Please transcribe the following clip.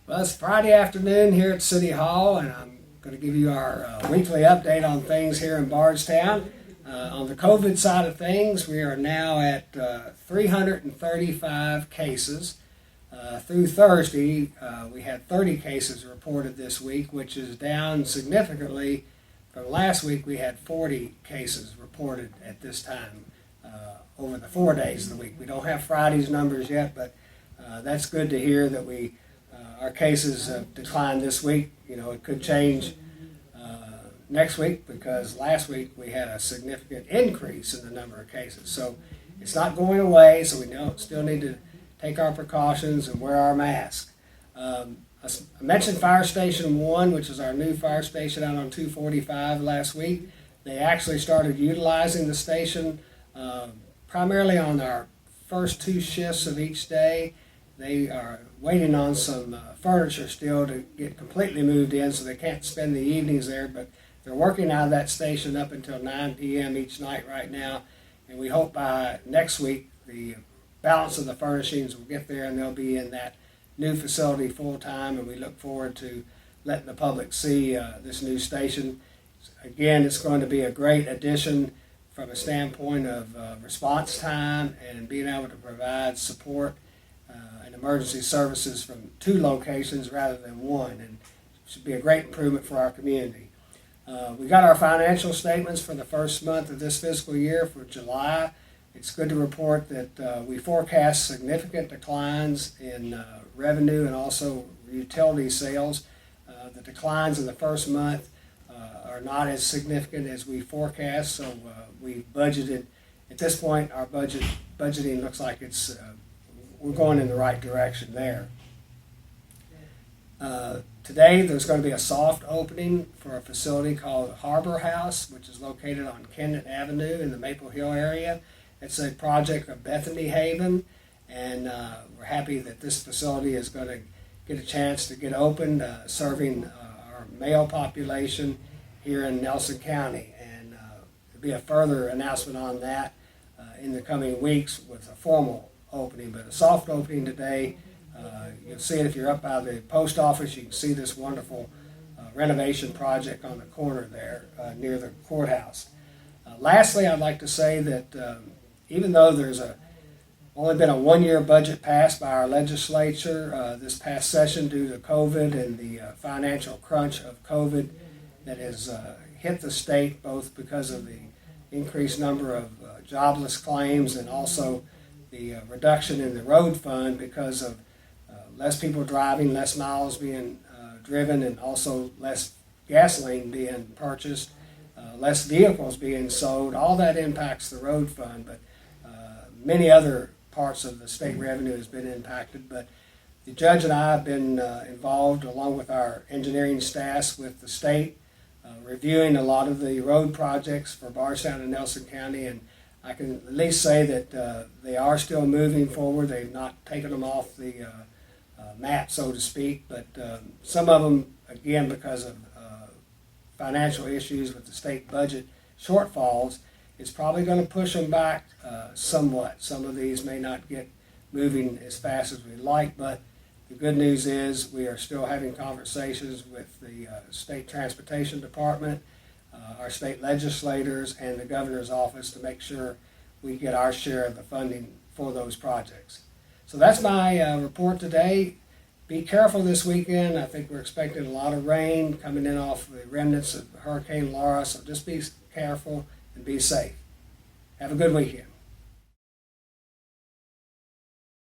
Well, it's Friday afternoon here at City Hall, and I'm going to give you our weekly update on things here in Bardstown. On the COVID side of things, we are now at 335 cases. Through Thursday, we had 30 cases reported this week, which is down significantly from last week. We had 40 cases reported at this time over the 4 days of the week. We don't have Friday's numbers yet, but that's good to hear that our cases have declined this week. You know, it could change next week because last week we had a significant increase in the number of cases. So it's not going away, so we still need to take our precautions and wear our mask. I mentioned Fire Station 1, which is our new fire station out on 245 last week. They actually started utilizing the station primarily on our first 2 shifts of each day. They are waiting on some furniture still to get completely moved in, so they can't spend the evenings there, but they're working out of that station up until 9 p.m. each night right now, and we hope by next week the balance of the furnishings will get there and they'll be in that new facility full time, and we look forward to letting the public see this new station. Again, it's going to be a great addition from a standpoint of response time and being able to provide support and emergency services from 2 locations rather than 1, and it should be a great improvement for our community. We got our financial statements for the first month of this fiscal year for July. It's good to report that we forecast significant declines in revenue and also utility sales. The declines in the first month are not as significant as we forecast, so we budgeted. At this point, our budgeting looks like we're going in the right direction there. Today, there's going to be a soft opening for a facility called Harbour House, which is located on Kennett Avenue in the Maple Hill area. It's a project of Bethany Haven, and we're happy that this facility is going to get a chance to get opened, serving our male population here in Nelson County. And there'll be a further announcement on that in the coming weeks with a formal opening, but a soft opening today. You'll see it if you're up by the post office. You can see this wonderful renovation project on the corner there near the courthouse. Lastly, I'd like to say that even though there's only been a 1-year budget passed by our legislature this past session due to COVID and the financial crunch of COVID that has hit the state, both because of the increased number of jobless claims and also the reduction in the road fund because of less people driving, less miles being driven, and also less gasoline being purchased, less vehicles being sold. All that impacts the road fund, but many other parts of the state revenue has been impacted. But the judge and I have been involved, along with our engineering staffs, with the state, reviewing a lot of the road projects for Bardstown and Nelson County, and I can at least say that they are still moving forward. They've not taken them off the map, so to speak, but some of them, again, because of financial issues with the state budget shortfalls, it's probably going to push them back somewhat. Some of these may not get moving as fast as we'd like, but the good news is we are still having conversations with the State Transportation Department, our state legislators, and the governor's office to make sure we get our share of the funding for those projects. So that's my report today. Be careful this weekend. I think we're expecting a lot of rain coming in off the remnants of Hurricane Laura, so just be careful and be safe. Have a good weekend.